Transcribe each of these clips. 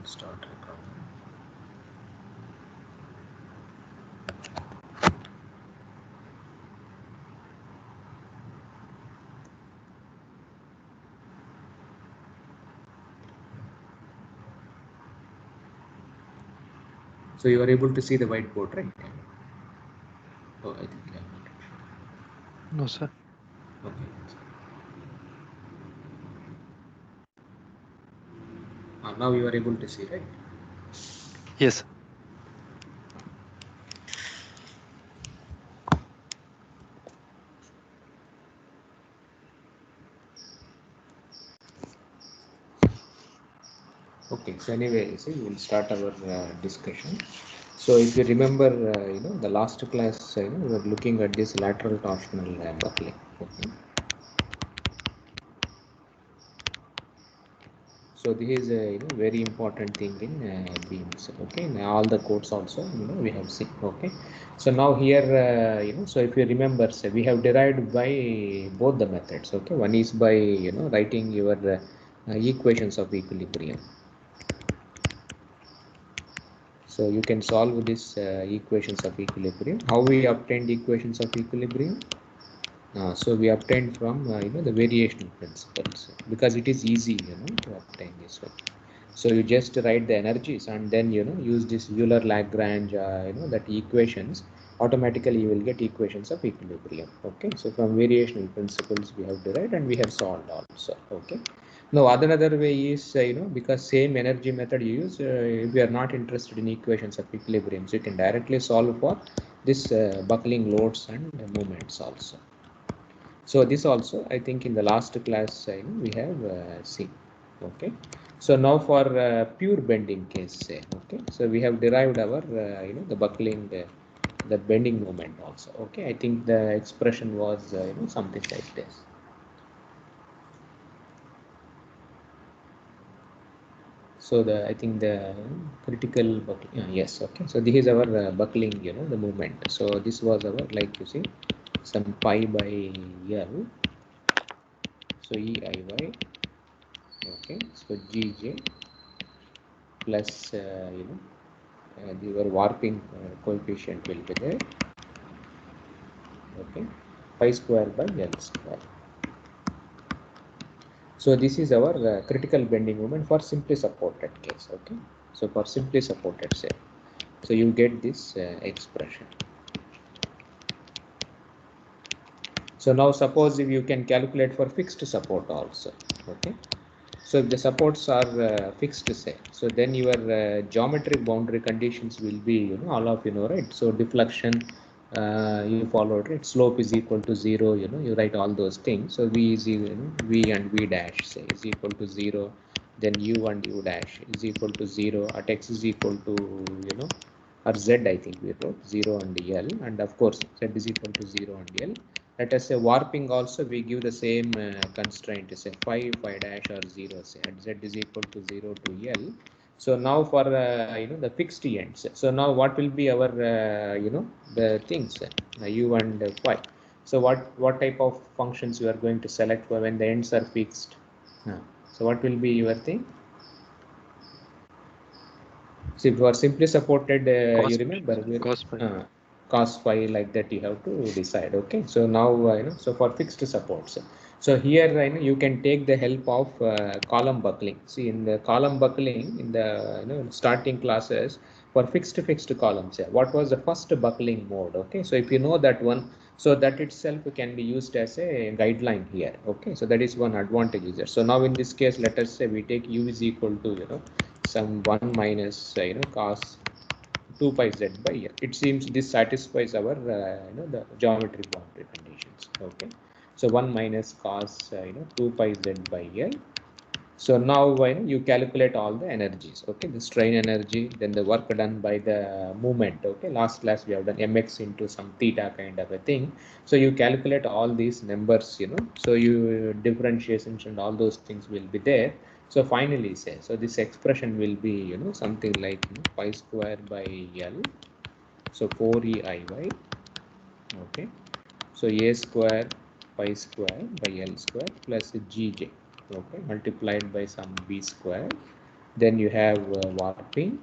Start recording. So you are able to see the whiteboard, right? Oh, I think yeah. No, sir. Okay. Now you are able to see, right? Yes. Okay. So anyway, see, we'll start our discussion. So if you remember, the last class, we were looking at this lateral torsional buckling. Okay. So this is a very important thing in beams. Okay, now all the codes also we have seen. Okay, so now here so if you remember, so we have derived by both the methods. Okay, one is by writing your equations of equilibrium. So you can solve this equations of equilibrium. How we obtained equations of equilibrium? So we obtained from the variational principles, because it is easy to obtain this one. So you just write the energies and then use this Euler-Lagrange that equations. Automatically you will get equations of equilibrium. Okay, so from variational principles we have derived and we have solved also. Okay, now another way is because same energy method you use, if you are not interested in equations of equilibrium, so you can directly solve for this buckling loads and moments also. So this also I think in the last class we have seen. Okay, so now for pure bending case, say, okay, so we have derived our the buckling, the bending moment also. Okay, I think the expression was something like this. So the I think the critical buckling, yes, okay, so this is our buckling, the movement. So this was our, like you see, some pi by L, so EIY. Okay, so GJ plus your warping coefficient will be there. Okay, pi square by L square. So this is our critical bending moment for simply supported case. Okay, so for simply supported, say, so you get this expression. So now suppose if you can calculate for fixed support also. Okay, so if the supports are fixed, say, so then your geometric boundary conditions will be all of right. So deflection you followed, right? Slope is equal to 0. You write all those things. So v is v and v dash, say, is equal to 0. Then u and u dash is equal to 0 at x is equal to or z, I think we wrote 0 and L, and of course z is equal to 0 and L. Let us say warping also we give the same constraint, say phi dash or 0, say at z is equal to 0 to L. So now for the fixed ends, so now what will be our the things u and phi. So what type of functions you are going to select for when the ends are fixed? So what will be your thing? So if you are simply supported, Cos you pi. remember Cos pi. cos phi, like that you have to decide. Okay, so now so for fixed supports, so here you can take the help of column buckling. See, in the column buckling in the starting classes for fixed columns, what was the first buckling mode? Okay, so if you know that one, so that itself can be used as a guideline here. Okay, so that is one advantage is there. So now in this case, let us say we take u is equal to some 1 minus cos 2 pi z by L. It seems this satisfies our the geometric boundary conditions. Okay, so 1 minus cos 2 pi z by L. So now when you calculate all the energies, okay, the strain energy, then the work done by the movement. Okay, last class we have done mx into some theta kind of a thing. So you calculate all these numbers, so you differentiations and all those things will be there. So finally say, so this expression will be something like pi square by L, so 4EIY. Okay, so a square pi square by L square plus GJ, okay, multiplied by some b square Then you have warping.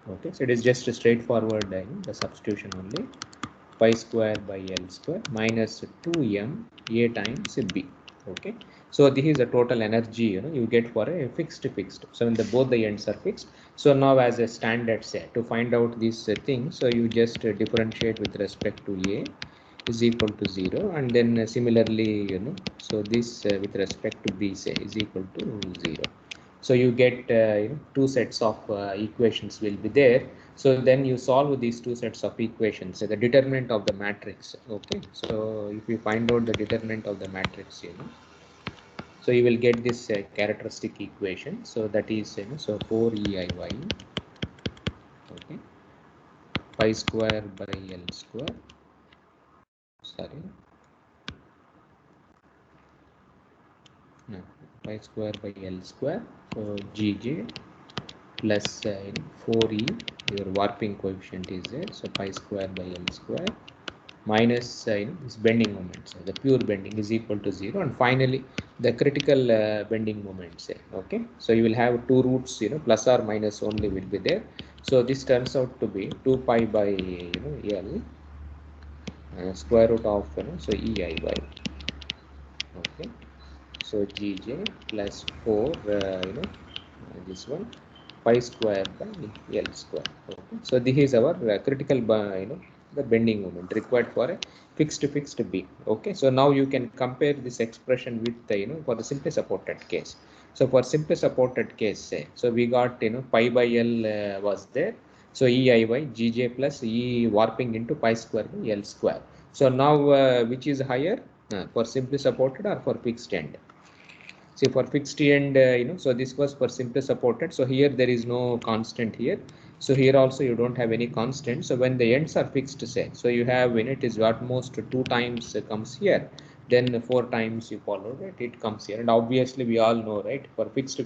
Okay, so it is just a straightforward the substitution only. Pi square by L square minus 2m A times B. Okay, so this is the total energy you get for a fixed. So when both the ends are fixed, so now as a standard say to find out this thing, so you just differentiate with respect to A is equal to 0, and then similarly so this with respect to B say is equal to 0. So you get two sets of equations will be there. So then you solve these two sets of equations, so the determinant of the matrix. Okay, so if you find out the determinant of the matrix, so you will get this characteristic equation. So that is so 4eiy, okay, pi square by L square, sorry, no, pi square by L square, so gj plus 4e, your warping coefficient is there, so pi square by L square minus this bending moment, so the pure bending is equal to 0, and finally the critical bending moment say. Okay, so you will have two roots, plus or minus only will be there. So this turns out to be 2 pi by L square root of so eiy. Okay, so gj plus 4 this one pi square by L square. Okay, so this is our critical the bending moment required for a fixed beam. Okay, so now you can compare this expression with for the simply supported case. So for simply supported case say, so we got pi by L was there, so eiy gj plus e warping into pi square by L square. So now which is higher for simply supported or for fixed end? See, for fixed end, so this was for simply supported. So here there is no constant here. So here also you don't have any constant. So when the ends are fixed, say, so you have when it is almost 2 times comes here, then 4 times you follow it, it comes here. And obviously we all know, right? For fixed,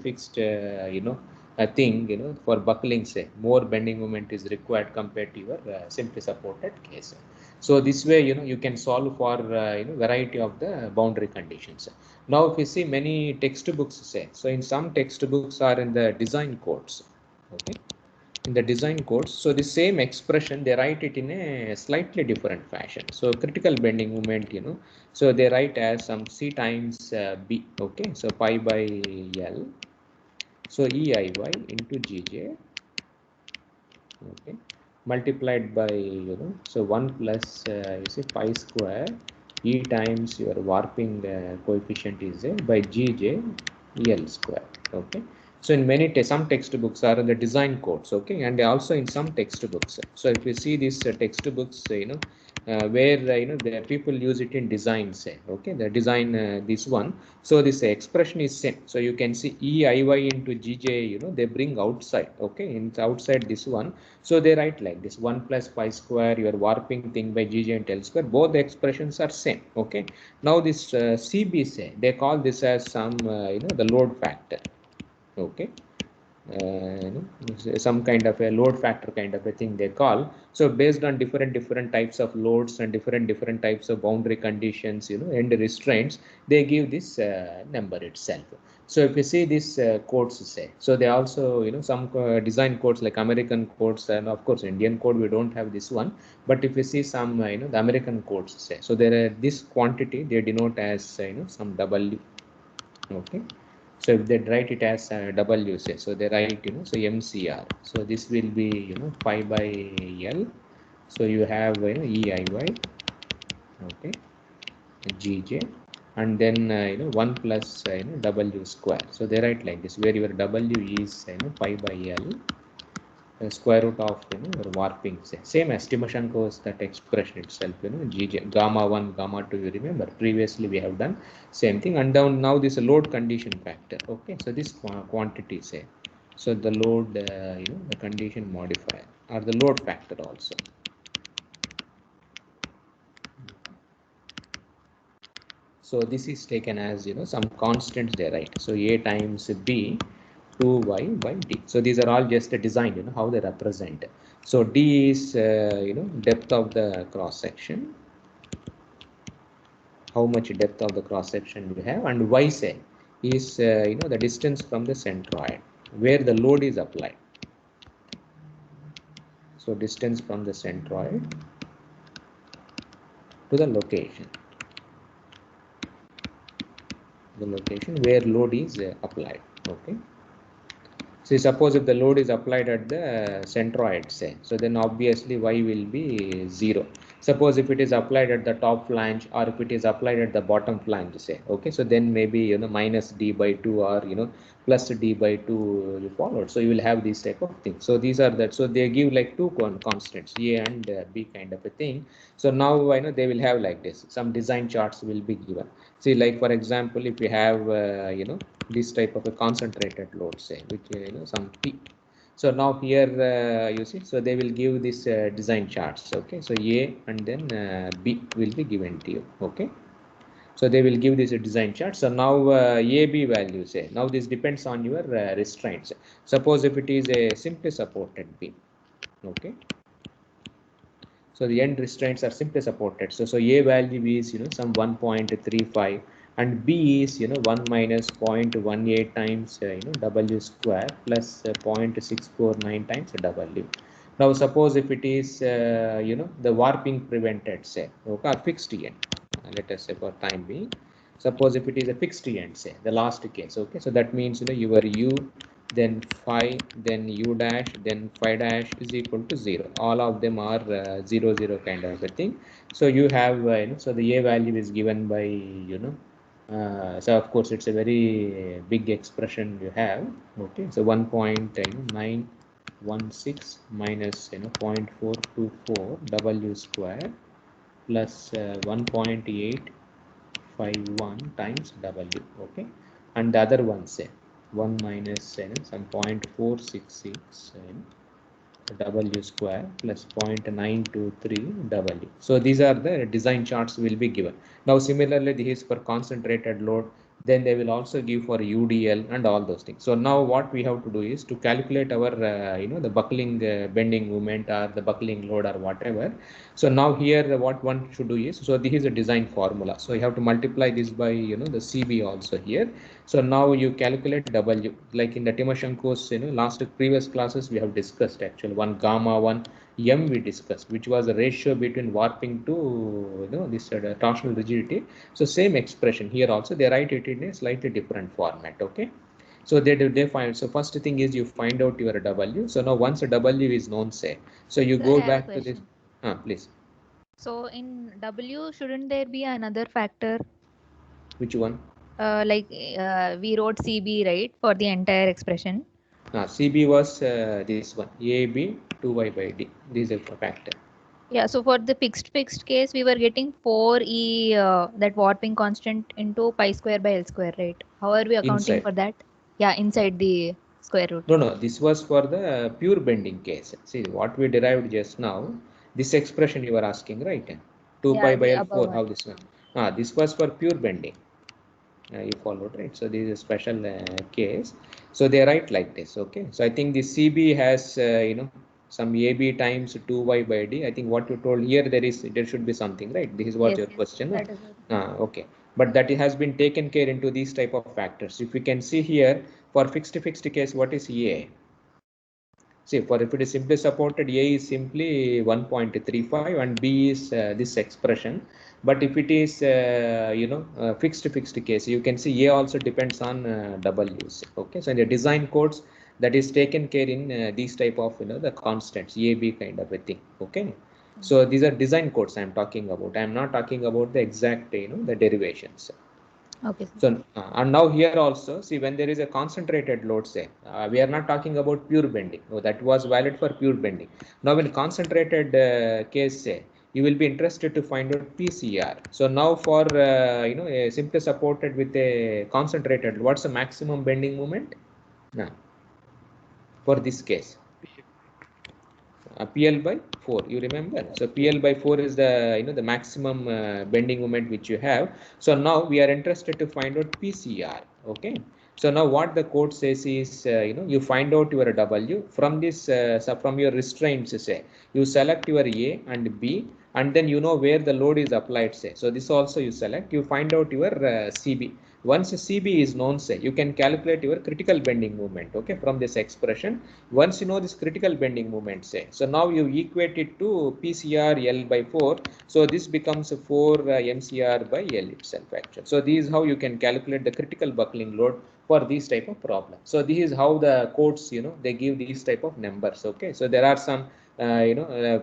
a thing, for buckling, say, more bending moment is required compared to your simply supported case. So this way, you can solve for variety of the boundary conditions. Now, if you see many textbooks say, so in some textbooks are in the design codes, okay, in the design codes, so the same expression, they write it in a slightly different fashion. So critical bending moment, so they write as some C times B, okay, so pi by L, so eiy into gj, okay, multiplied by so 1 plus you see pi square e times your warping coefficient is by gj L square. Okay, so in many some textbooks are in the design codes, okay, and also in some textbooks. So if you see these textbooks, where the people use it in design, say, okay, the design this one. So this expression is same. So you can see eiy into gj, they bring outside, okay, in outside this one. So they write like this 1 plus pi square, your warping thing by gj and L square, both the expressions are same. Okay, now this cb say, they call this as some the load factor. Okay, some kind of a load factor kind of a thing they call. So based on different types of loads and different types of boundary conditions, and restraints, they give this number itself. So if you see this codes say, so they also some design codes like American codes, and of course Indian code we don't have this one. But if you see some the American codes say, so there are this quantity they denote as some W. Okay, so if they write it as W, say, so they write so MCR. So this will be pi by L. So you have eiy, okay, gj, and then 1 plus W square. So they write like this, where your W is pi by L square root of your warping, say, same as Timoshenko's that expression itself, gj gamma 1 gamma 2, you remember previously we have done same thing. And down now this load condition factor. Okay, so this quantity, say, so the load the condition modifier or the load factor also. So this is taken as some constants they write. So A times B 2y by d. So these are all just designed, how they represent. So d is depth of the cross section, how much depth of the cross section you have, and y say is the distance from the centroid where the load is applied. So distance from the centroid to the location where load is applied. Okay. So suppose if the load is applied at the centroid, say, so then obviously y will be 0. Suppose if it is applied at the top flange or if it is applied at the bottom flange, say, okay, so then maybe minus d by 2 or plus d by 2 you followed. So you will have these type of things. So these are that. So they give like two constants, a and b kind of a thing. So now I know they will have like this. Some design charts will be given. See, like for example, if you have this type of a concentrated load, say, which some P. So now here you see, so they will give this design charts. Okay, so A and then B will be given to you. Okay, so they will give this design chart. So now AB value, say, now this depends on your restraints. Suppose if it is a simply supported beam. Okay, so the end restraints are simply supported. So A value is some 1.35 and B is 1 minus 0.18 times W square plus 0.649 times W. Now suppose if it is the warping prevented, say, okay, or fixed end, let us say for time being. Suppose if it is a fixed end, say, the last case, okay, so that means your U, then phi, then u dash, then phi dash is equal to 0. All of them are 0 0 kind of a thing. So you have so the a value is given by so of course it's a very big expression you have. Okay, so 1.916 minus 0.424 w square plus 1.851 times w. Okay, and the other one, say, 1 minus some 0.466 w square plus 0.923 w. So these are the design charts will be given. Now similarly this is for concentrated load, then they will also give for UDL and all those things. So now what we have to do is to calculate our the buckling bending moment or the buckling load or whatever. So now here what one should do is, so this is a design formula, so you have to multiply this by the CB also here. So now you calculate W, like in the Timoshenko's last previous classes we have discussed actually one gamma, one M we discussed, which was a ratio between warping to this torsional rigidity. So same expression here also they write it in a slightly different format. Okay, so they find, so first thing is you find out your W. So now once a W is known, say, so you So go I have a back to this. question. Please. So in W, shouldn't there be another factor? Which one? Like we wrote CB, right, for the entire expression. CB was this one, AB 2y by D. This is a factor. Yeah, so for the fixed case, we were getting 4e, that warping constant into pi square by L square, right? How are we accounting Inside. for that? Yeah, inside the square root. No, this was for the pure bending case. See, what we derived just now, this expression you were asking, right? 2 Yeah, pi by the above L4, how one. this one? This was for pure bending. You followed, right? So this is a special case. So they write like this, okay? So I think the CB has, some AB times 2y by D. I think what you told here, there should be something, right? This is what Yes, your question. that is it. Okay. But that has been taken care into these type of factors. If we can see here, for fixed case, what is A? See, for if it is simply supported, A is simply 1.35 and B is this expression. But if it is, fixed case, you can see A also depends on W's. Okay, so in the design codes, that is taken care in these type of, the constants, A, B kind of a thing. Okay, so these are design codes I'm talking about. I'm not talking about the exact, the derivations. Okay. So, and now here also, see, when there is a concentrated load, say, we are not talking about pure bending. Oh, that was valid for pure bending. Now, in concentrated case, say, you will be interested to find out PCR. So now for, a simply supported with a concentrated, what's the maximum bending moment? For this case. PL by 4, you remember? So PL by 4 is the the maximum bending moment which you have. So now we are interested to find out PCR. Okay, so now what the code says is you find out your W from this, so from your restraints, say, you select your A and B and then you know where the load is applied, say. So this also you select, you find out your CB. Once CB is known, say, you can calculate your critical bending moment, okay, from this expression. Once you know this critical bending moment, say, so now you equate it to PCR L by 4. So this becomes 4 MCR by L itself, actually. So this is how you can calculate the critical buckling load for these type of problems. So this is how the codes, you know, they give these type of numbers, okay. So there are some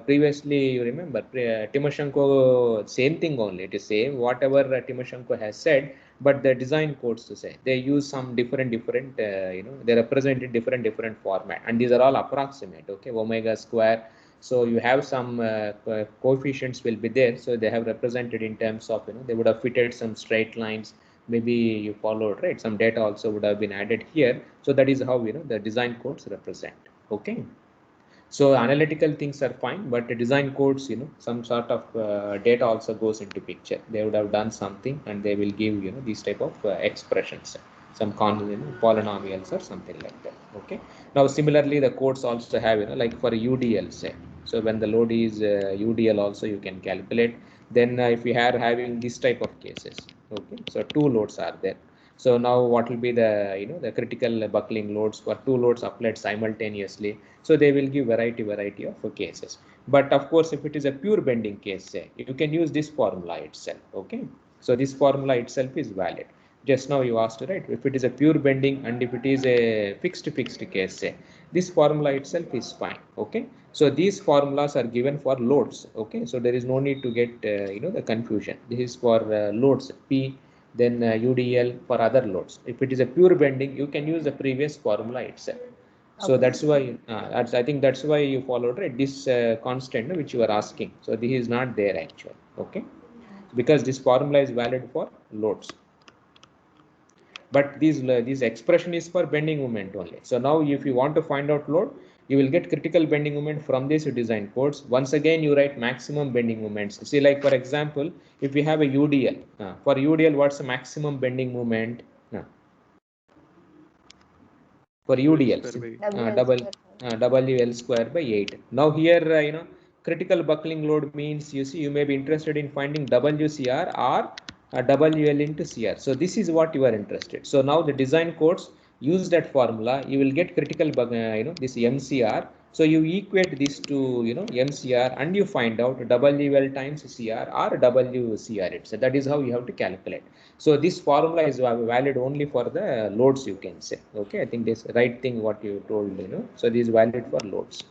previously you remember Timoshenko, same thing only, it is same whatever Timoshenko has said, but the design codes to say they use some different they represent in different format, and these are all approximate, okay, omega square. So you have some coefficients will be there, so they have represented in terms of, they would have fitted some straight lines, maybe you followed, right, some data also would have been added here. So that is how the design codes represent, okay. So analytical things are fine, but the design codes, some sort of data also goes into picture. They would have done something, and they will give, these type of expressions, some polynomials or something like that. Okay. Now similarly, the codes also have, like for UDL, say. So when the load is UDL, also you can calculate. Then if we are having this type of cases, okay. So two loads are there. So now what will be the the critical buckling loads for two loads applied simultaneously? So they will give variety of cases. But of course, if it is a pure bending case, say, you can use this formula itself. Okay. So this formula itself is valid. Just now you asked, right? If it is a pure bending and if it is a fixed case, say, this formula itself is fine. Okay. So these formulas are given for loads. Okay. So there is no need to get the confusion. This is for loads P, then UDL for other loads. If it is a pure bending, you can use the previous formula itself. So Okay. that's why I think that's why you followed, right, this constant which you are asking. So this is not there actually, okay, because this formula is valid for loads, but this expression is for bending moment only. So now if you want to find out load, you will get critical bending moment from these design codes. Once again you write maximum bending moments. See, like for example, if we have a UDL, for UDL, what's the maximum bending moment? For UDL, WL square by 8. Now here, critical buckling load means, you may be interested in finding WCR or WL into CR. So this is what you are interested. So now the design codes use that formula. You will get critical, this MCR. So you equate this to, MCR, and you find out WL times CR or WCR. So that is how you have to calculate. So this formula is valid only for the loads, you can say. Okay, I think this right thing what you told, So this is valid for loads.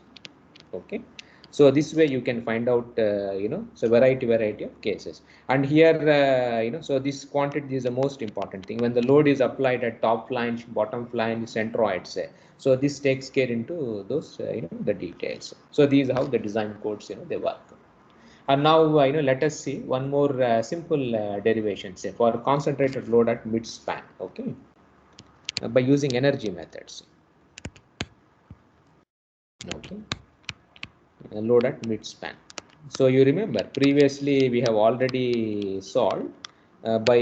Okay. So this way you can find out, so variety of cases. And here, so this quantity is the most important thing. When the load is applied at top flange, bottom flange, centroid, say. So this takes care into those, the details. So these are how the design codes, they work. And now, let us see one more simple derivation, say, for concentrated load at mid span, okay, by using energy methods. Okay, load at mid span. So you remember previously we have already solved by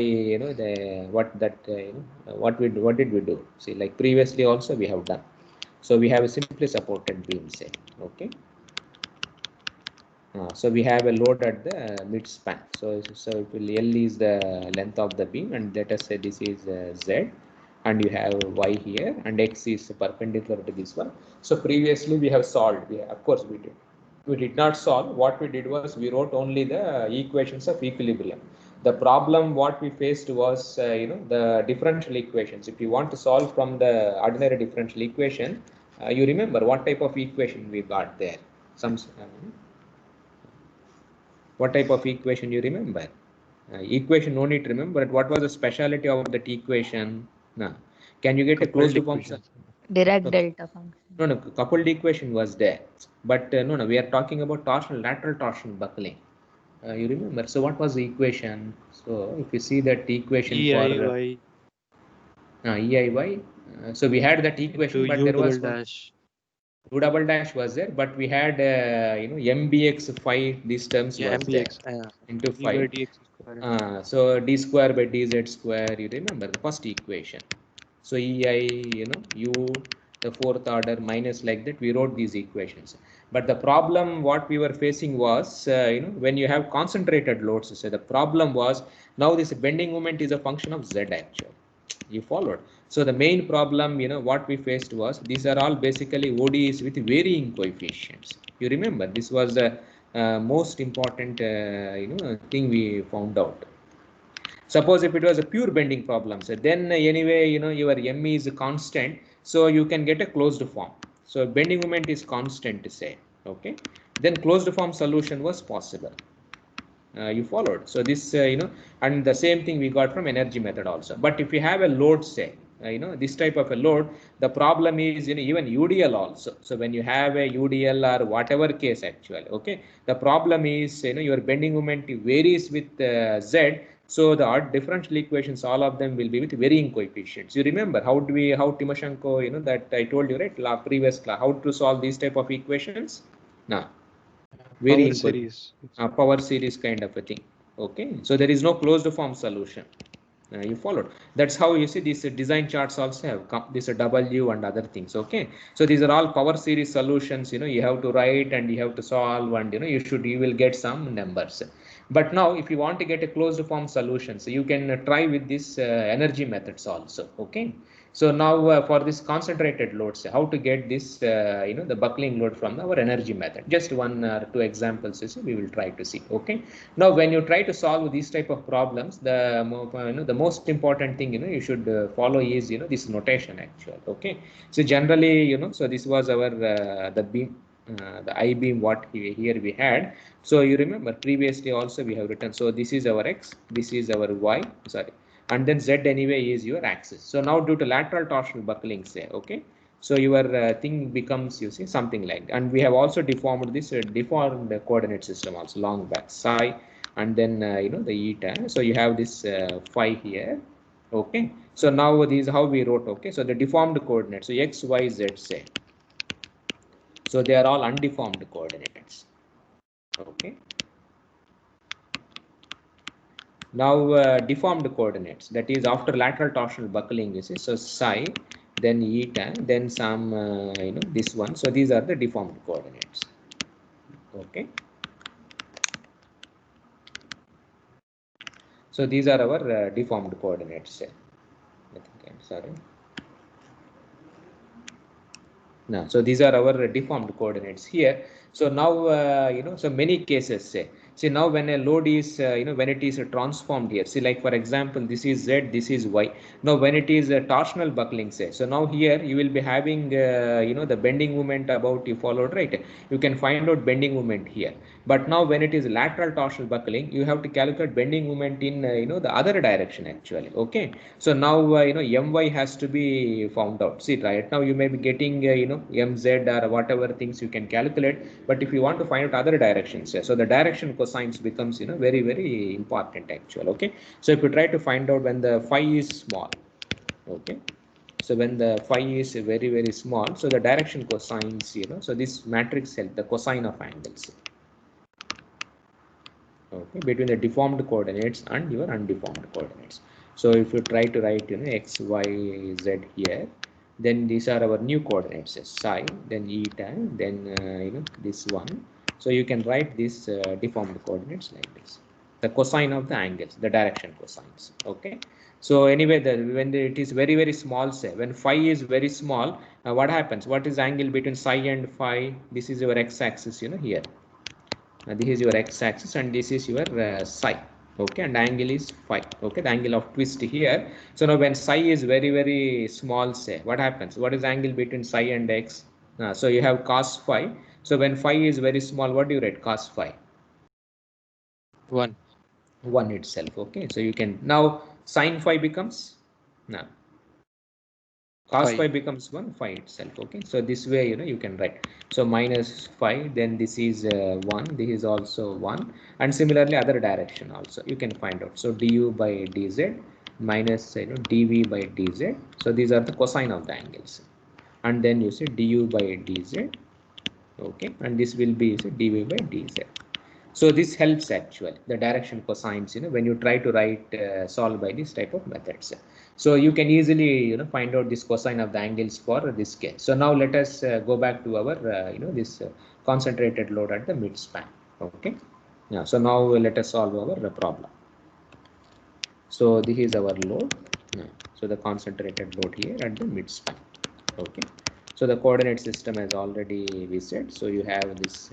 what did we do? See, like previously also we have done. So we have a simply supported beam, say, okay. So we have a load at the mid span. So L is the length of the beam, and let us say this is Z, and you have Y here, and X is perpendicular to this one. So previously we have solved. Of course we did. We did not solve. What we did was we wrote only the equations of equilibrium. The problem what we faced was the differential equations. If you want to solve from the ordinary differential equation, you remember what type of equation we got there. What type of equation you remember? Equation no need to remember, but what was the speciality of that equation? Can you get a closed function? Dirac No, delta function. no, coupled equation was there, but no, we are talking about lateral torsion buckling. You remember? So what was the equation? So if you see that equation EIY for EIY, so we had that equation, but U there was double one. dash. U double dash was there, but we had MBX phi, these terms Yeah, was there MBX. into D by phi. dx square. So d square by dz square, you remember the first equation. So EI, U the fourth order minus, like that we wrote these equations. But the problem what we were facing was, when you have concentrated loads, so the problem was now this bending moment is a function of Z actually. You followed. So the main problem, what we faced was these are all basically ODEs with varying coefficients. You remember this was the most important thing we found out. Suppose if it was a pure bending problem, so then anyway, your M is constant, so you can get a closed form. So bending moment is constant, say, okay. Then closed form solution was possible. You followed. So this, and the same thing we got from energy method also. But if you have a load, say, this type of a load, the problem is, even UDL also. So when you have a UDL or whatever case actually, okay, the problem is, your bending moment varies with Z. So the differential equations, all of them will be with varying coefficients. You remember how Timoshenko, that I told you, right, previous class, how to solve these type of equations? Now, Power series. Power series kind of a thing. Okay, so there is no closed form solution. You followed. That's how you see these design charts also have this W and other things. Okay, so these are all power series solutions. You have to write and you have to solve, and you will get some numbers. But now if you want to get a closed form solution, so you can try with this energy methods also. Okay, so now for this concentrated loads, how to get this the buckling load from our energy method? Just one or two examples we will try to see. Okay, now when you try to solve these type of problems, the most important thing you should follow is this notation actually. Okay, so generally so this was our the beam, the I beam what here we had. So you remember previously also we have written, so this is our X, this is our Y, sorry, and then Z anyway is your axis. So now due to lateral torsional buckling, say, okay, so your thing becomes, you see, something like that. And we have also deformed this deformed coordinate system also long back, psi, and then the eta. So you have this phi here. Okay, so now these how we wrote. Okay, so the deformed coordinates, so X, Y, Z, say, so they are all undeformed coordinates. Okay, now deformed coordinates, that is after lateral torsional buckling, you see, so psi, then eta, then some this one. So these are the deformed coordinates. Okay, so these are our deformed coordinates. I think I'm sorry. Now, so these are our deformed coordinates here. So now so many cases, say, see, now when a load is when it is transformed here, see, like for example, this is Z, this is Y. Now when it is torsional buckling, say, so now here you will be having the bending moment about you followed, right? You can find out bending moment here. But now when it is lateral torsional buckling, you have to calculate bending moment in the other direction actually. Okay, so now My has to be found out. See, right now you may be getting Mz or whatever things you can calculate, but if you want to find out other directions, so the direction cosines becomes very, very important actually. Okay, so if you try to find out when the phi is small, okay, so when the phi is very, very small, so the direction cosines, so this matrix help the cosine of angles, okay, between the deformed coordinates and your undeformed coordinates. So if you try to write X, Y, Z here, then these are our new coordinates, psi, then eta, then this one. So you can write these deformed coordinates like this, the cosine of the angles, the direction cosines. Okay, so anyway, when it is very, very small, say when phi is very small, what happens? What is angle between psi and phi? This is your x-axis here. This is your x-axis and this is your psi. Okay, and angle is phi. Okay, the angle of twist here. So now when psi is very, very small, say, what happens? What is angle between psi and x? So you have cos phi. So when phi is very small, what do you write? Cos phi. 1. 1 itself. Okay, so you can now sin phi becomes now cos phi becomes 1, phi itself. Okay, so this way you can write. So minus phi, then this is 1, this is also 1, and similarly other direction also you can find out. So du by dz minus dv by dz. So these are the cosine of the angles, and then you see du by dz. Okay, and this will be dv by dz. So this helps actually the direction cosines, when you try to write solve by this type of methods. So you can easily find out this cosine of the angles for this case. So now let us go back to our this concentrated load at the mid span. Okay. Yeah. So now let us solve our problem. So this is our load. So the concentrated load here at the mid span. Okay. So the coordinate system has already we said. So you have this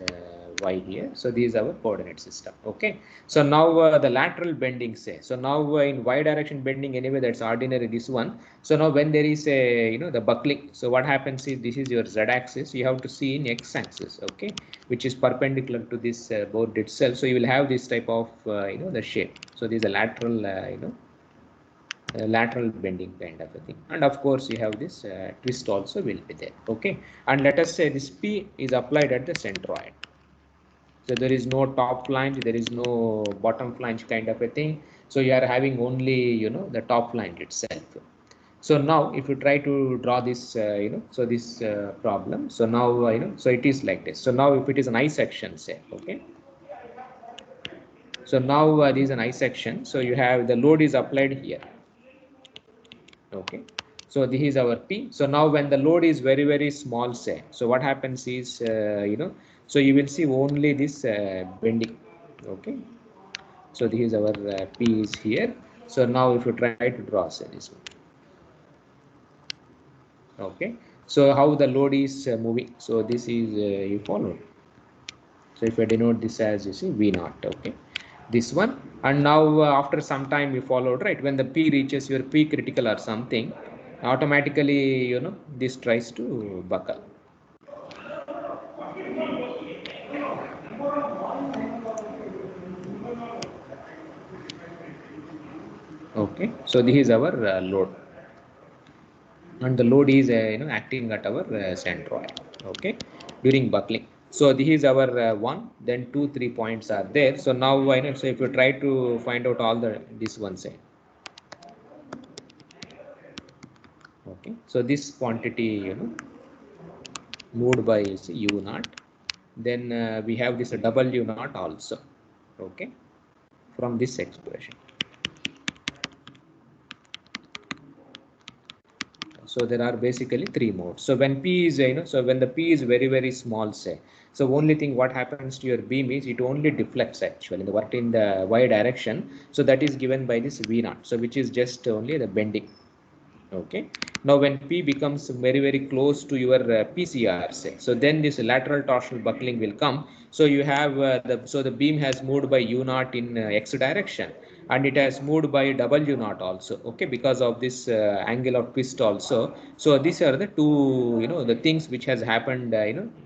y here. So this is our coordinate system. Okay. So now the lateral bending say. So now in y direction bending anyway, that's ordinary this one. So now when there is a the buckling. So what happens is this is your z axis. You have to see in x axis. Okay, which is perpendicular to this board itself. So you will have this type of the shape. So this is a lateral lateral bending kind of a thing, and of course you have this twist also will be there. Okay, and let us say this P is applied at the centroid. So there is no top flange, there is no bottom flange kind of a thing. So you are having only the top flange itself. So now if you try to draw this so this problem, so now so it is like this. So now if it is an I section, say, okay, so now this is an I section. So you have the load is applied here. Okay, so this is our P. So now when the load is very, very small, say, so what happens is so you will see only this bending. Okay, so this is our P is here. So now if you try to draw, say, this one. Okay, so how the load is moving. So this is you follow. So if I denote this as, you see, V naught. Okay, this one. And now after some time we followed, right, when the P reaches your P critical or something, automatically this tries to buckle. Okay, so this is our load, and the load is acting at our centroid. Okay, during buckling. So this is our 1, then 2, 3 points are there. So now so if you try to find out all the this one, say, okay, so this quantity moved by say, u naught, then we have this w naught also. Okay, from this expression. So there are basically 3 modes. So when P is so when the P is very, very small, say, so only thing what happens to your beam is it only deflects actually in the y direction. So that is given by this V naught. So which is just only the bending. Okay, now when P becomes very, very close to your PCR, say, so then this lateral torsional buckling will come. So you have the beam has moved by u naught in x direction, and it has moved by w naught also. Okay, because of this angle of twist also. So these are the two the things which has happened.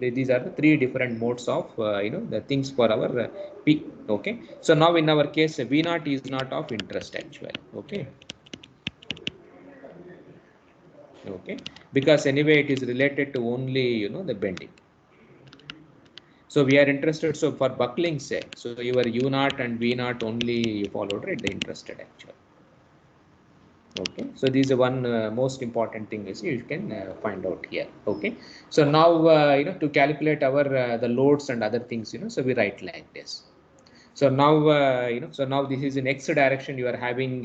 These are the 3 different modes of the things for our P. Okay, so now in our case V naught is not of interest actually. Okay. Okay, because anyway it is related to only the bending. So we are interested, so for buckling, say, so your u naught and v naught only you followed, right, the interested actually. Okay, so this is one most important thing is you can find out here. Okay, so now to calculate our the loads and other things, so we write like this. So now so now this is in x direction, you are having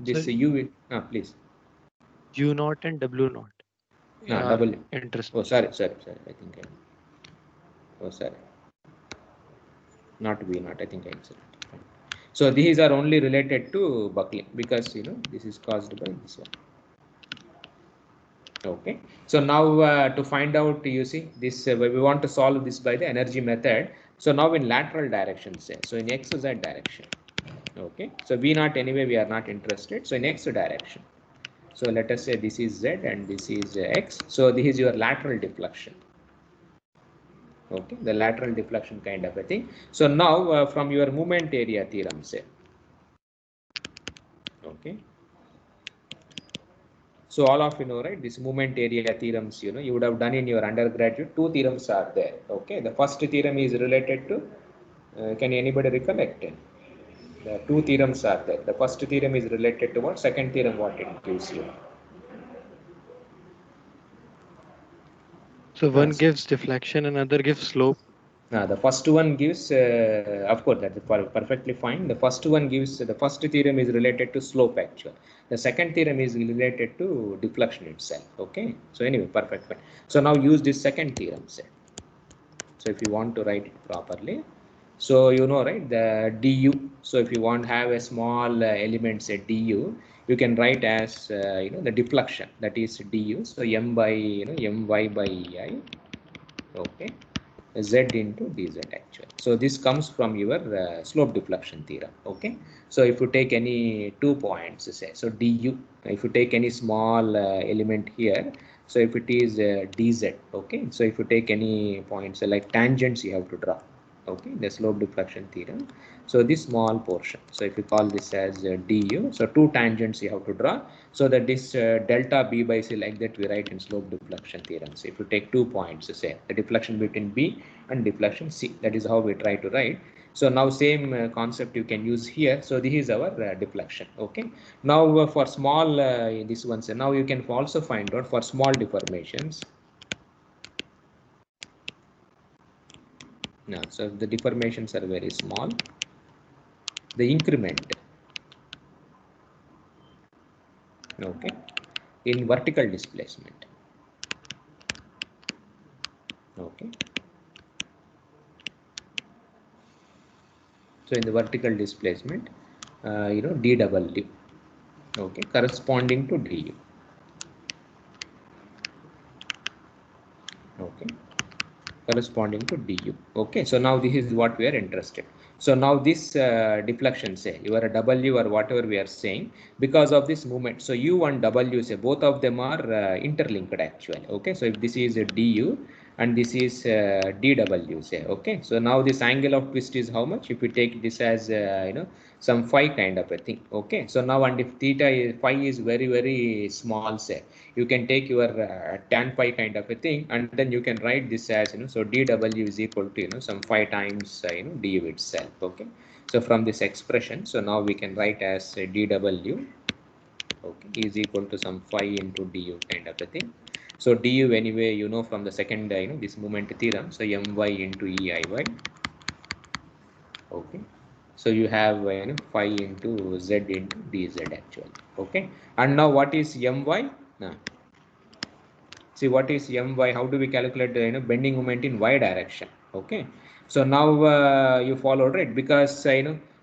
this Sorry? u please. U naught and W naught. Double. Interest. Oh, sorry. I think oh, sorry. Not V naught. I think I said. So these are only related to buckling because this is caused by this one. Okay. So now to find out, you see this we want to solve this by the energy method. So now in lateral direction, say, so in x z direction. Okay. So V naught anyway we are not interested. So in x direction. So let us say this is z and this is x. So this is your lateral deflection. Okay, the lateral deflection kind of a thing. So now from your moment area theorem, say, okay, so all of right, this moment area theorems you would have done in your undergraduate. 2 theorems are there. Okay, the first theorem is related to can anybody recollect it? The 2 theorems are there. The first theorem is related to what? Second theorem what it gives you? So one gives deflection, another gives slope. The first one gives, of course, that's perfectly fine. The first one gives, the first theorem is related to slope actually. The second theorem is related to deflection itself. Okay. So anyway, perfect. Fine. So now use this second theorem set. So if you want to write it properly, so you know, right, the du. So if you want to have a small element, say du, you can write as the deflection, that is du. So m by my by I. Okay. Z into dz actually. So this comes from your slope deflection theorem. Okay. So if you take any 2 points, say, so du, if you take any small element here, so if it is dz, okay. So if you take any points like tangents, you have to draw. Okay, the slope deflection theorem. So this small portion. So if you call this as du, so 2 tangents you have to draw. So that this delta b by c, like that we write in slope deflection theorem. So if you take 2 points, say the deflection between b and deflection c, that is how we try to write. So now same concept you can use here. So this is our deflection. Okay. Now for small this one, so now you can also find out for small deformations. Now, so if the deformations are very small, the increment, okay, in vertical displacement, okay. So in the vertical displacement, dw, okay, corresponding to du, okay, corresponding to du. Okay, so now this is what we are interested. So now this deflection, say you are a w or whatever we are saying, because of this movement, so u and w, say both of them are interlinked actually. Okay, so if this is a du and this is dw, say, okay, so now this angle of twist is how much? If we take this as some phi kind of a thing. Okay, so now, and if theta is, phi is very very small, say, you can take your tan phi kind of a thing, and then you can write this as so dw is equal to some phi times du itself. Okay, so from this expression, so now we can write as dw, okay, is equal to some phi into du kind of a thing. So du anyway, from the second this moment theorem, so my into eiy. Okay, so you have phi into z into dz actually. Okay, and now what is my? Now see, what is my? How do we calculate the bending moment in y direction? Okay, so now you followed, right, because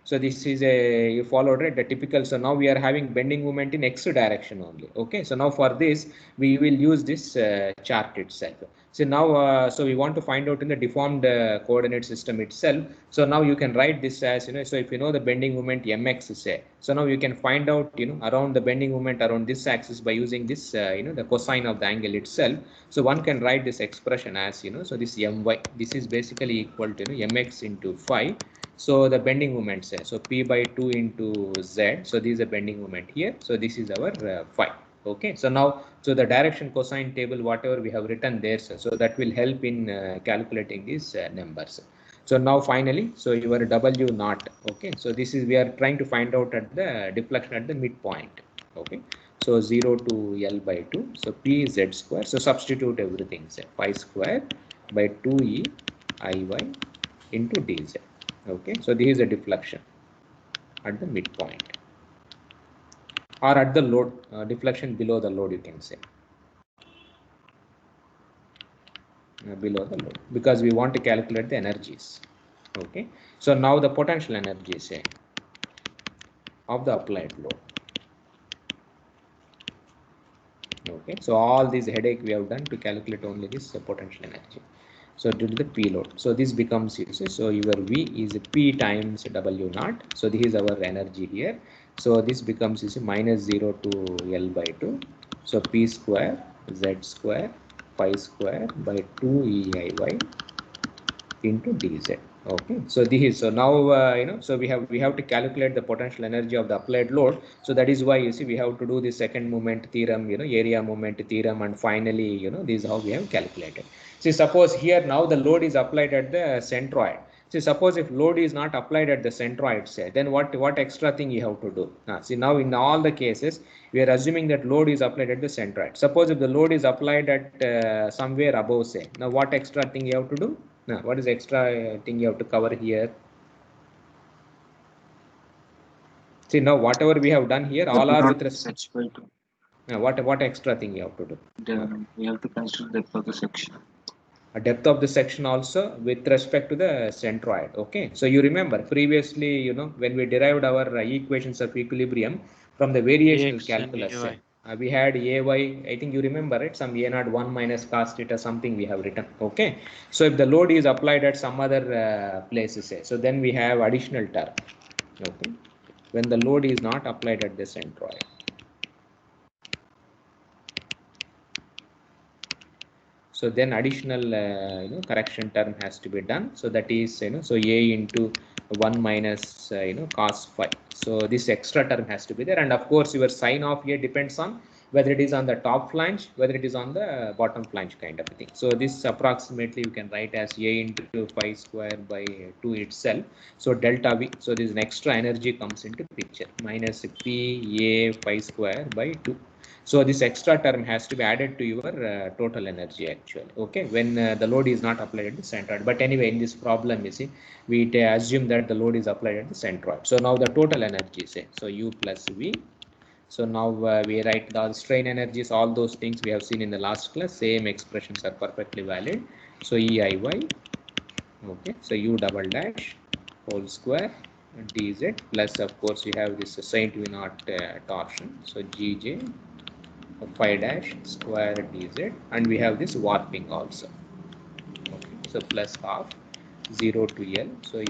so this is a, you followed, right, the typical. So now we are having bending moment in x direction only. Okay, so now for this we will use this chart itself. So now so we want to find out in the deformed coordinate system itself. So now you can write this as so if you know the bending moment mx, say, so now you can find out around the bending moment around this axis by using this the cosine of the angle itself. So one can write this expression as so this my, this is basically equal to mx into phi. So the bending moment, say, so p by 2 into z, so this is a bending moment here, so this is our phi. Okay, so now, so the direction cosine table, whatever we have written there, so that will help in calculating these numbers. So now finally, so your w naught, okay, so this is, we are trying to find out at the deflection at the midpoint. Okay, so 0 to L by 2, so p z square, so substitute everything, say pi square by 2e iy into dz. Okay, so this is a deflection at the midpoint, or at the load, deflection below the load, you can say, below the load, because we want to calculate the energies. Okay, so now the potential energy, say, of the applied load. Okay, so all these headache we have done to calculate only this potential energy. So due to the p load, so this becomes, you see, so your v is p times w naught. So this is our energy here. So this becomes, you see, minus 0 to L by 2. So p square z square pi square by 2 eiy into dz. Okay, so this is, so now so we have to calculate the potential energy of the applied load. So that is why, you see, we have to do the second moment theorem, area moment theorem, and finally this is how we have calculated. See, suppose here now the load is applied at the centroid. See, suppose if load is not applied at the centroid, say, then what extra thing you have to do? See, now in all the cases we are assuming that load is applied at the centroid. Suppose if the load is applied at somewhere above, say, now what extra thing you have to do? Now, what is extra thing you have to cover here? See, now whatever we have done here, all are with respect. Now, what extra thing you have to do? We have to consider the depth of the section. A depth of the section also with respect to the centroid. Okay, so you remember previously, you know, when we derived our equations of equilibrium from the variational AX and calculus, AY. we had ay, I think you remember it, some a naught 1 minus cos theta something we have written. Okay, so if the load is applied at some other places, say, so then we have additional term. Okay, when the load is not applied at the centroid. So then additional correction term has to be done. So that is, so a into 1 minus cos phi. So this extra term has to be there, and of course your sign of a depends on whether it is on the top flange, whether it is on the bottom flange kind of a thing. So this approximately you can write as a into phi square by 2 itself. So delta v. So this extra energy comes into picture, minus p a phi square by 2. So this extra term has to be added to your total energy actually. Okay, when the load is not applied at the centroid. But anyway, in this problem, you see, we assume that the load is applied at the centroid. So now the total energy, say, so U plus V. So now we write the strain energies, all those things we have seen in the last class. Same expressions are perfectly valid. So EIY. Okay, so U double dash whole square dz plus, of course, you have this Saint V naught torsion. So GJ phi dash square dz, and we have this warping also. Okay, so plus half 0 to L. So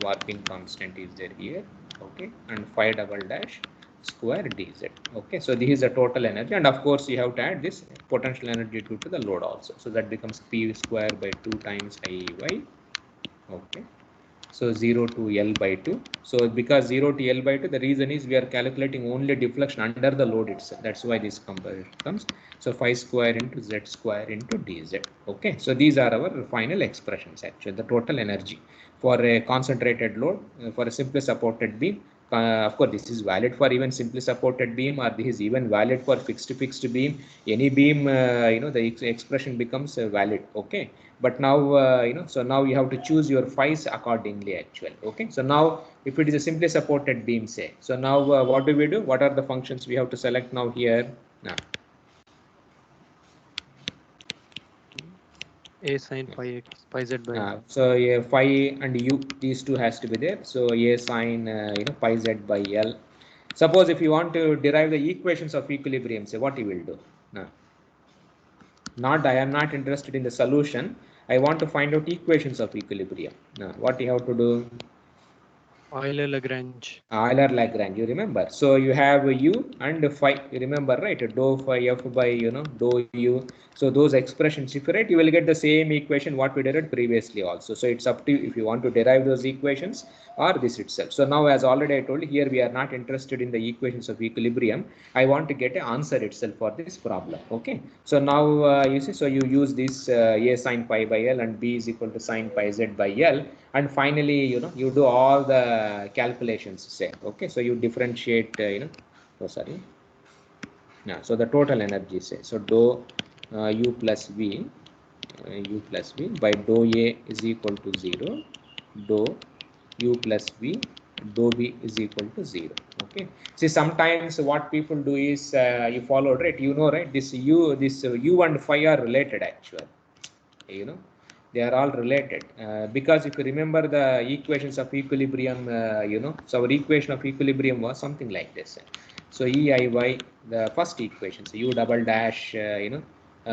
warping constant is there here. Okay, and phi double dash square dz. Okay, so this is the total energy, and of course you have to add this potential energy due to the load also. So that becomes P square by 2 times IEY. Okay, so 0 to L by 2. So because 0 to L by 2, the reason is we are calculating only deflection under the load itself. That's why this comparison comes. So phi square into z square into dz. Okay, so these are our final expressions actually, the total energy for a concentrated load, for a simply supported beam. Of course, this is valid for even simply supported beam, or this is even valid for fixed beam. Any beam, the expression becomes valid. Okay, but now so now you have to choose your phis accordingly actually. Okay, so now if it is a simply supported beam, say, so now what do we do? What are the functions we have to select now here? Now A sin phi x, phi z by L. so phi and u, these two has to be there. So a sine pi z by L. Suppose if you want to derive the equations of equilibrium, say, what you will do now? I am not interested in the solution. I want to find out equations of equilibrium. Now what you have to do? Euler-Lagrange. Euler-Lagrange, you remember. So you have u and phi, you remember, right? Dou phi f by dou u. So those expressions, if you write, you will get the same equation what we derived previously also. So it's up to you if you want to derive those equations or this itself. So now, as already I told you, here we are not interested in the equations of equilibrium. I want to get an answer itself for this problem. Okay. So now you see, so you use this a sine pi by L and b is equal to sine pi z by L, and finally you do all the calculations, say. Okay, so you differentiate so the total energy, say, so dou u plus v by dou a is equal to 0, dou u plus v, dou v is equal to 0. Okay, see, sometimes what people do is you follow, right? Right, this u and phi are related actually. They are all related because if you remember the equations of equilibrium, so our equation of equilibrium was something like this. So EIY, the first equation, so u double dash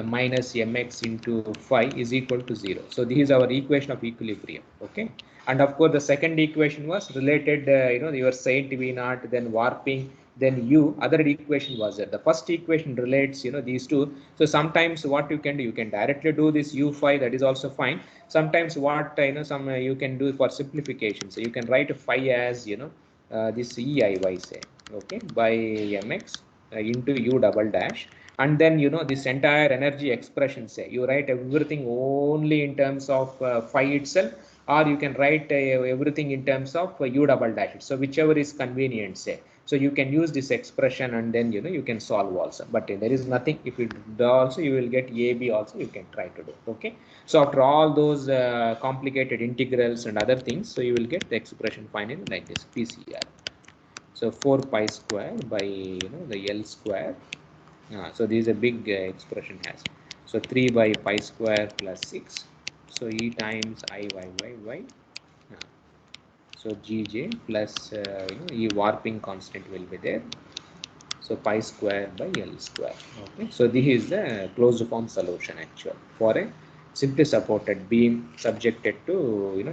minus mx into phi is equal to 0. So this is our equation of equilibrium. Okay, and of course the second equation was related, your Saint V naught, then warping, then u. Other equation was there. The first equation relates these two. So sometimes what you can do, you can directly do this u phi, that is also fine. Sometimes what you can do for simplification, so you can write phi as this EIY, say, okay, by mx into u double dash, and then this entire energy expression, say, you write everything only in terms of phi itself, or you can write everything in terms of u double dash. So whichever is convenient, say. So you can use this expression and then you can solve also. But there is nothing. If you do also, you will get AB also. You can try to do. Okay. So after all those complicated integrals and other things, so you will get the expression finally like this PCR. So 4 pi square by the L square. So this is a big expression has. So 3 by pi square plus 6. So E times I y. So Gj plus E warping constant will be there. So pi square by L square. Okay. So this is the closed form solution actual for a simply supported beam subjected to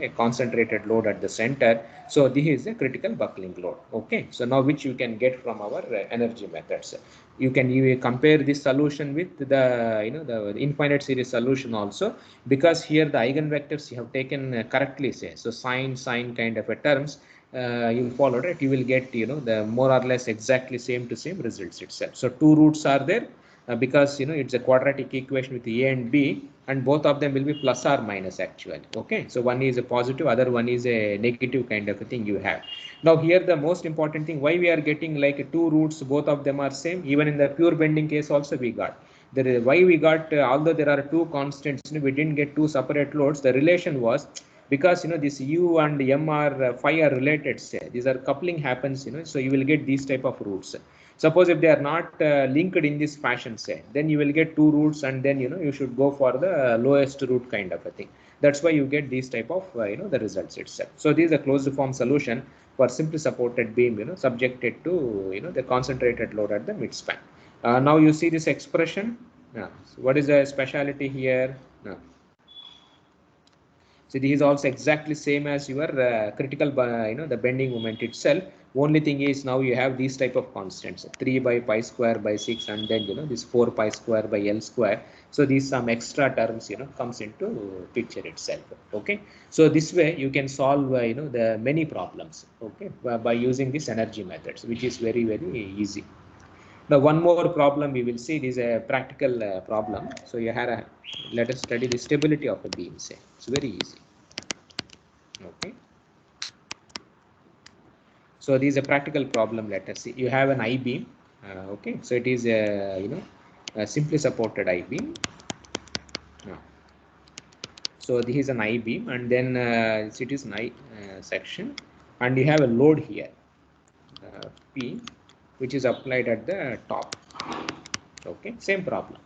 a concentrated load at the center. So this is a critical buckling load. Okay. So now which you can get from our energy methods. You can compare this solution with the the infinite series solution also, because here the eigenvectors you have taken correctly say. So sine kind of a terms you follow it, you will get the more or less exactly same to same results itself. So two roots are there because it's a quadratic equation with A and B, and both of them will be plus or minus actually. Okay, so one is a positive, other one is a negative kind of a thing you have. Now here the most important thing, why we are getting like two roots, both of them are same. Even in the pure bending case also we got. Why we got although there are two constants, we didn't get two separate loads. The relation was because this U and M are phi are related, say these are coupling happens, so you will get these type of roots. Suppose if they are not linked in this fashion, say, then you will get two roots, and then you should go for the lowest root kind of a thing. That's why you get these type of the results itself. So this is a closed form solution for simply supported beam subjected to the concentrated load at the midspan. Now you see this expression. So what is the speciality here? So this is also exactly same as your critical the bending moment itself. Only thing is now you have these type of constants, 3 by pi square by 6, and then this 4 pi square by L square. So these some extra terms comes into picture itself. Okay, so this way you can solve the many problems, okay, by using this energy methods, which is very easy. Now one more problem we will see, is a practical problem. So you had let us study the stability of a beam, say. It's very easy. Okay, so this is a practical problem. Let us see. You have an I beam. Okay, so it is a a simply supported I beam. So this is an I beam, and then it is an I section, and you have a load here, P, which is applied at the top. Okay, same problem.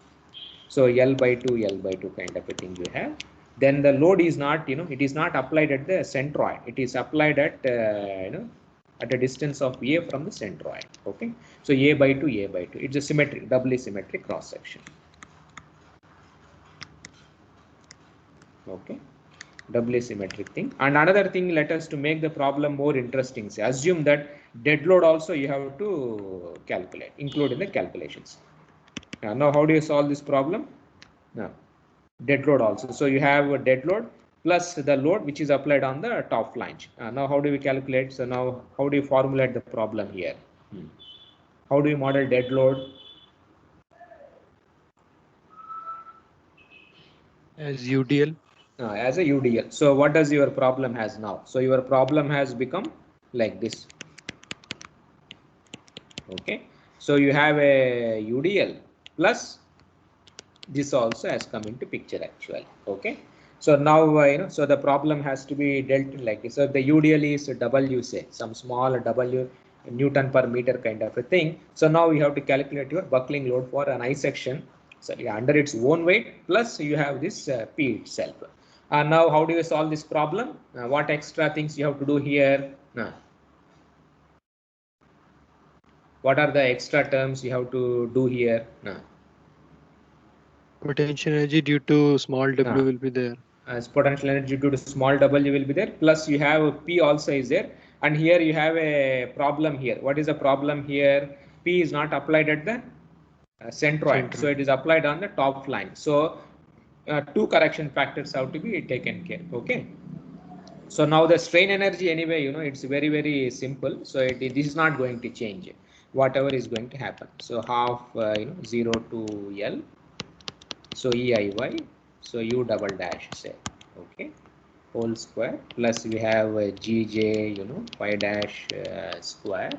So L by 2 kind of a thing you have. Then the load is not, it is not applied at the centroid. It is applied at, at a distance of A from the centroid. Okay. So A by 2. It's a symmetric, doubly symmetric cross section. Okay. Doubly symmetric thing. And another thing, let us to make the problem more interesting. Say, assume that dead load also you have to calculate, include in the calculations. Now, how do you solve this problem? Now, dead load also. So you have a dead load plus the load which is applied on the top flange. Now how do we calculate? So now how do you formulate the problem here? How do you model dead load? As UDL. As a UDL. So what does your problem has now? So your problem has become like this. Okay. So you have a UDL plus this also has come into picture actually. Okay. So now so the problem has to be dealt like this. So the UDL is W, say some small W Newton per meter kind of a thing. So now you have to calculate your buckling load for an I section. So under its own weight plus you have this P itself. And now how do you solve this problem? What extra things you have to do here? What are the extra terms you have to do here? Potential energy due to small W will be there. As potential energy due to small W will be there, plus you have P also is there, and here you have a problem here. What is the problem here? P is not applied at the centroid, so it is applied on the top line. So two correction factors have to be taken care. Okay. So now the strain energy anyway, it's very simple. So this is not going to change. Whatever is going to happen. So half 0 to L. So EIY. So U double dash, say, okay, whole square plus we have GJ, pi dash square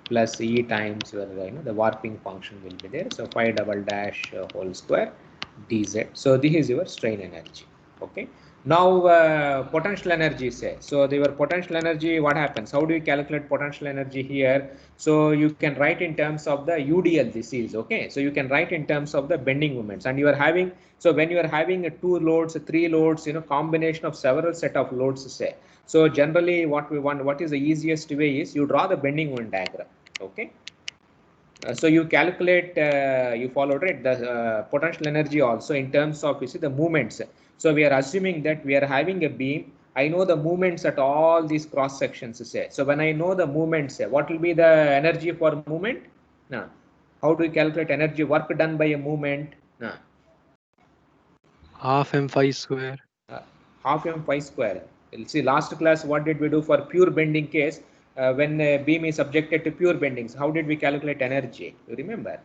plus E times your the warping function will be there. So phi double dash whole square dz. So this is your strain energy. Okay. Now potential energy say. So your potential energy, what happens? How do you calculate potential energy here? So you can write in terms of the UDL. This is okay. So you can write in terms of the bending moments, and you are having. So when you are having two loads, three loads, combination of several set of loads say. So generally, what we want, what is the easiest way is you draw the bending moment diagram. Okay. So you calculate, you followed right the potential energy also in terms of the movements. So we are assuming that we are having a beam. I know the movements at all these cross sections say. So when I know the movements, what will be the energy for movement? Now, how do we calculate energy work done by a movement? Now, half m phi square. Half m phi square. You'll see last class what did we do for pure bending case? When a beam is subjected to pure bendings, how did we calculate energy? You remember?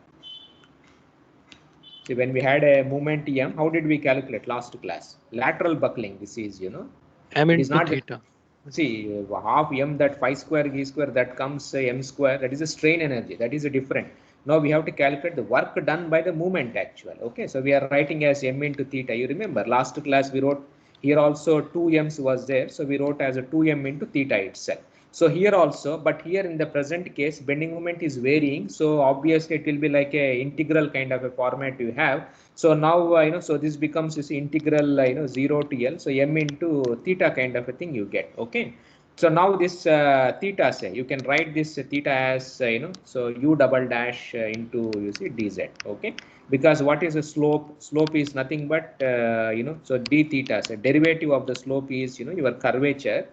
See, when we had a moment m, how did we calculate last class? Lateral buckling. This is M it is into not theta. see half m that phi square g square that comes m square, that is a strain energy, that is a different. Now we have to calculate the work done by the movement actual. Okay, so we are writing as m into theta. You remember last class we wrote here also 2m's was there, so we wrote as a 2m into theta itself. So here also, but here in the present case bending moment is varying, so obviously it will be like a integral kind of a format you have. So now so this becomes this integral 0 to L, so m into theta kind of a thing you get. Okay, so now this theta, say you can write this theta as so u double dash into dz. Okay, because what is a slope? Slope is nothing but so d theta, so derivative of the slope is your curvature.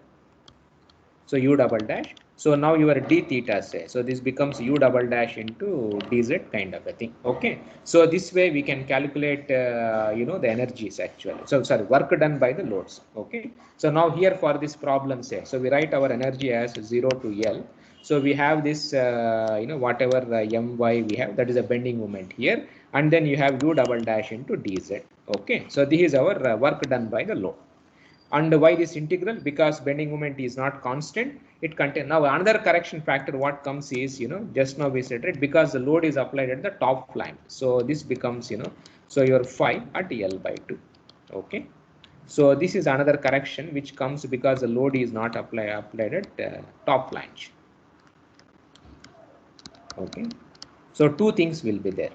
So u double dash. So now your d theta say. So this becomes u double dash into dz kind of a thing. Okay. So this way we can calculate the energies actually. So sorry, work done by the loads. Okay. So now here for this problem say. So we write our energy as 0 to L. So we have this whatever my we have, that is a bending moment here, and then you have u double dash into dz. Okay. So this is our work done by the load. And why this integral? Because bending moment is not constant. It contains now another correction factor. What comes is just now we said right, because the load is applied at the top line. So this becomes so your phi at L by 2. Okay. So this is another correction which comes because the load is not applied at top flange. Okay. So two things will be there.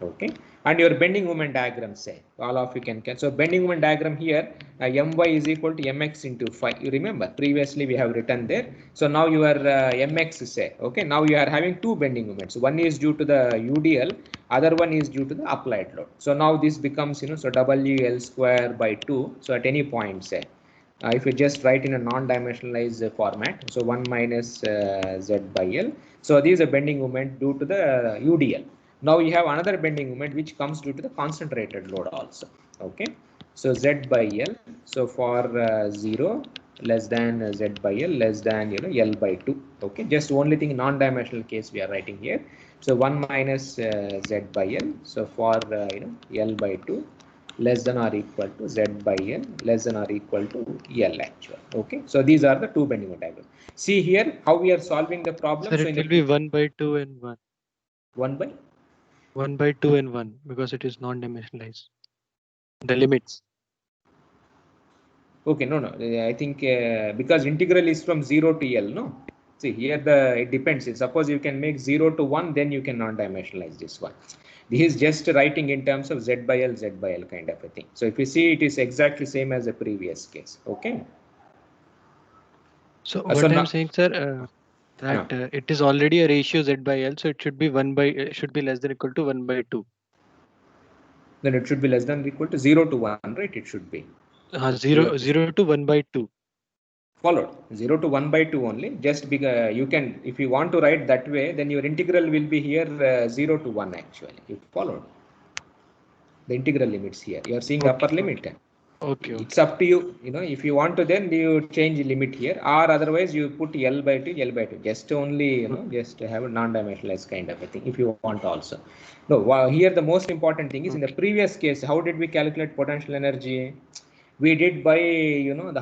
Okay, and your bending moment diagram say all of you can so bending moment diagram here my is equal to mx into phi. You remember previously we have written there. So now your mx say, okay, now you are having two bending moments. One is due to the UDL, other one is due to the applied load. So now this becomes so WL square by 2. So at any point say if you just write in a non-dimensionalized format, so 1 minus z by L. So this is a bending moment due to the UDL. Now you have another bending moment which comes due to the concentrated load also. Okay, so z by L. So for 0 less than z by L less than L by 2. Okay, just only thing non-dimensional case we are writing here. So 1 minus z by L. So for L by 2 less than or equal to z by L less than or equal to L actual. Okay, so these are the two bending moment diagrams. See here how we are solving the problem. Sir, so it will be 1 by 2 and 1. 1 by 1 by 2 and 1 because it is non-dimensionalized. The limits. Okay, no, I think because integral is from 0 to L, no? See here it depends. Suppose you can make 0 to 1, then you can non-dimensionalize this one. This is just writing in terms of z by L kind of a thing. So if you see, it is exactly same as the previous case. Okay. So what I'm saying, sir, that it is already a ratio z by L, so it should be should be less than or equal to 1 by 2. Then it should be less than or equal to 0 to 1, right? It should be 0 to 1 by 2. Followed 0 to 1 by 2 only. Just because you can, if you want to write that way, then your integral will be here 0 to 1 actually. You followed the integral limits here. You are seeing upper limit. Okay. It's up to you. If you want to, then you change the limit here, or otherwise you put L by 2. Just only just have a non-dimensionalized kind of a thing if you want also. No, here the most important thing is in the previous case, how did we calculate potential energy? We did by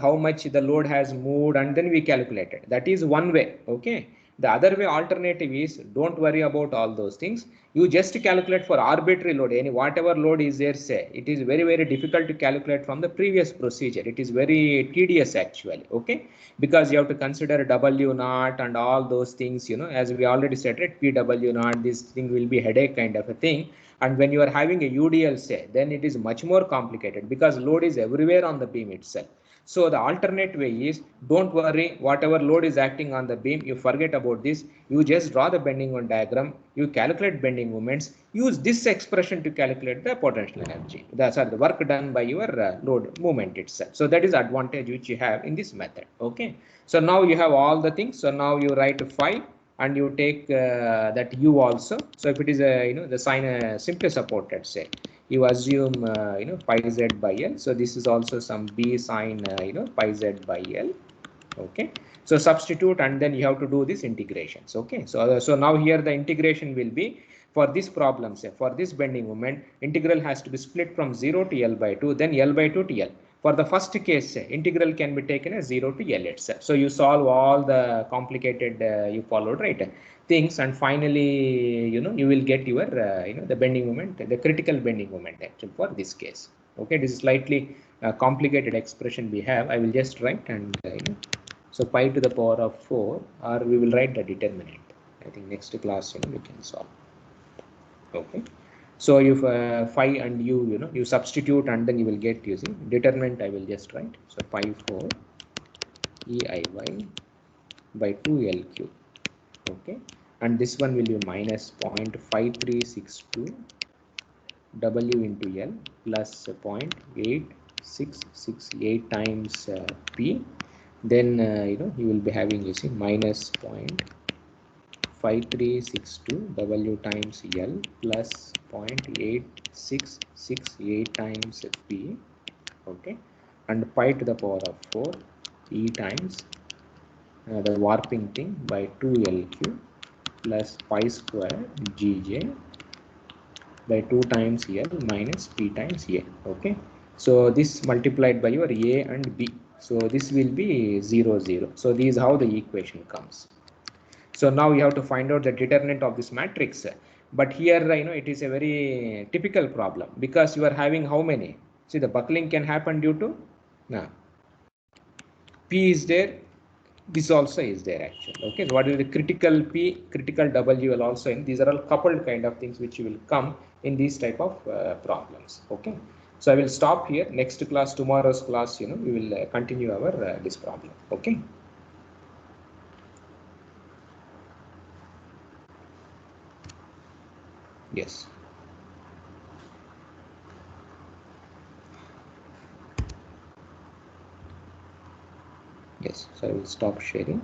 how much the load has moved, and then we calculated. That is one way. Okay, The other way alternative is, don't worry about all those things. You just calculate for arbitrary load, any whatever load is there, say. It is very, very difficult to calculate from the previous procedure. It is very tedious actually, okay? Because you have to consider W naught and all those things, you know, as we already said, right? PW naught, this thing will be headache kind of a thing. And when you are having a UDL, say, then it is much more complicated because load is everywhere on the beam itself. So the alternate way is, don't worry, whatever load is acting on the beam, you forget about this. You just draw the bending moment diagram, you calculate bending moments, use this expression to calculate the potential energy. That's the work done by your load movement itself. So that is advantage which you have in this method. Okay. So now you have all the things. So now you write phi and you take that u also. So if it is a, the sine simply supported, say, you assume pi z by L. So this is also some b sine pi z by L. Okay. So substitute and then you have to do these integrations. Okay. So now here the integration will be for this problem, say, for this bending moment, integral has to be split from 0 to L by 2, then L by 2 to L. For the first case, say, integral can be taken as 0 to L itself. So you solve all the complicated you followed, right, things, and finally you will get your the bending moment, the critical bending moment actually for this case. Okay, this is slightly complicated expression we have. I will just write and so pi to the power of 4, or we will write the determinant. I think next class we can solve. Okay. So if phi and u, you substitute and then you will get using determinant. I will just write. So pi 4 eiy by 2L3. Okay. And this one will be minus 0.5362 W into L plus 0.8668 times P. Then you will be having using minus 0.5362 W times L plus 0.8668 times P. Okay, and pi to the power of 4 E times the warping thing by 2LQ plus pi square GJ by 2 times L minus P times A. Okay, so this multiplied by your A and B. So this will be 0, 0. So this is how the equation comes. So now you have to find out the determinant of this matrix. But here, it is a very typical problem because you are having how many? See, the buckling can happen due to P is there. This also is there actually. Okay, so what is the critical P, critical W will also in. These are all coupled kind of things which will come in these type of problems. Okay, so I will stop here. Next class, tomorrow's class, we will continue our this problem. Okay. Yes. Yes, so I will stop sharing.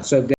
So if